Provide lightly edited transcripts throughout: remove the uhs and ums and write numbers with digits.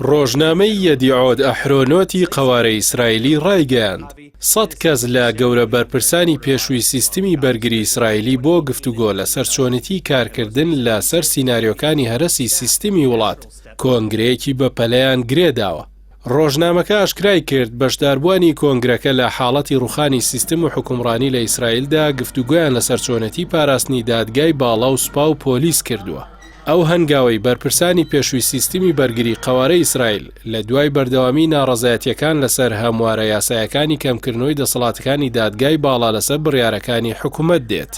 ڕۆژنامەی یەدیعۆت ئەحرۆنۆتی قەوارەی ئیسرائیلی ڕایگەیاند 100 کەس لە گەورە بەرپرسانی پێشووی سیستمی بەرگری ئیسرائیلی بۆ گفتوگۆ لەسەر چۆنیتی کارکردن لەسەر سیناریۆکانی هەرەسی سیستمی وڵات کۆنگرەیەکی بەپەلەیان گرێداوە. ڕۆژنامەکە ئاشکرای کرد بەشداربووانی کۆنگرەکە لە حاڵەتی ڕوخانی سیستم و حکومڕانی لە ئیسرائیلدا گفتوگۆیان لەسەر چۆنەتی پاراستنی دادگای باڵا و سوپا و پۆلیس کردووە. ئەو هەنگاوەی بەرپرسانی پێشووی سیستمی بەرگری قەوارەی ئیسرائیل لە دوای بەردەوامی ناڕەزایەتیەکان لەسەر هەموارە یاسایەکانی کەمکردنەوەی دەسەڵاتەکانی دادگای باڵا لەسەر بڕیارەکانی حکوومەت دێت.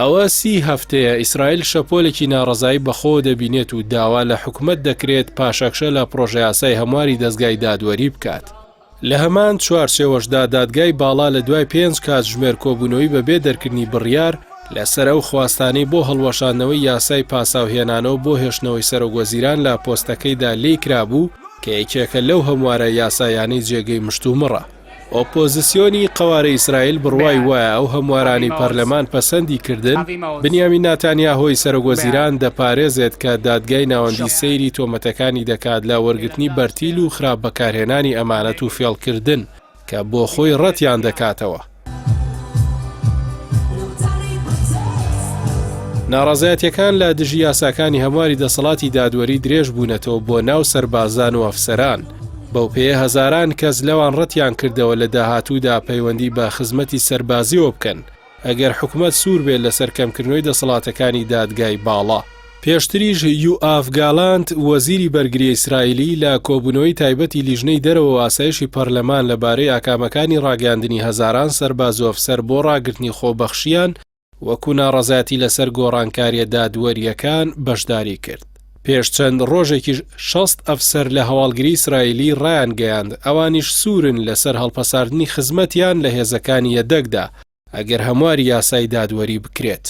ئەوە 30 هەفتەیە ئیسرائیل شەپۆلێکی ناڕەزایی بەخۆ دەبینێت و داوا لە حکوومەت دەکرێت پاشەکشە لە پرۆژە یاسای هەمواری دەستگای دادوەری بکات. لە هەمان چوارچێوەشدا دادگای باڵا لە دوای 5 کاتژمێر کۆبوونەوەی بەبێ دەرکردنی بڕیار لەسەر ئەو خواستانەی بۆ هەڵوەشاندنەوەی یاسای پاساوهێنانەوە بۆ هێشتنەوەی سەرۆگوەزیران لە پۆستەکەیدا لێی کرابوو کە یەکێکە لەو هەموارە یاسایانەی جێگەی مشتومڕە. ئۆپۆزیسیۆنی قەوارەی ئیسرائیل بڕوای وایە ئەو هەموارانی پەرلەمان پەسەندی کردن بنیامین ناتانیاهۆی سەرۆگوەزیران دەپارێزێت کە دادگای ناوەندی سەیری تۆمەتەکانی دەکات لە وەرگرتنی بەرتیل و خراپ بەکارهێنانی ئەمانەت و فێڵکردن کە بۆ خۆی ڕەتیان دەکاتەوە. ناڕەزایەتیەکان لە دژی یاساکانی هەمواری دەسەڵاتی دادوەری درێژ بوونەتەوە بۆ ناو سەربازان و ئەفسەران. بەو پێیە هەزاران کەس لەوان ڕەتیان کردەوە لە داهاتوودا پەیوەندی بە خزمەتی سەربازیەوە بکەن ئەگەر حکوومەت سوور بێت لە سەرکەمکردنەوەی دەسەڵاتەکانی دادگای باڵا. پێشتریش یوآف گاڵانت وەزیری بەرگری ئیسرائیلی لە کۆبوونەوەی تایبەتی لیژنەی دەرەوە ئاسایشی پەرلەمان لەبارەی ئاکامەکانی ڕاگەاندنی هەزاران سەرباز و ئەفسەر بۆ ڕاگرتنی خۆبەخشیان وەکو ناڕەزایەتی لەسەر گۆڕانکاریە دادوەریەکان بەشداری کرد. پێش چەند ڕۆژێکی 60 ئەفسەر لە هەواڵگری ئیسرائیلی ڕایان گەیاند ئەوانیش سوورن لەسەر هەڵپەساردنی خزمەتیان لە هێزەکانی یەدەگدا ئەگەر هەمواری یاسای دادوەری بکرێت.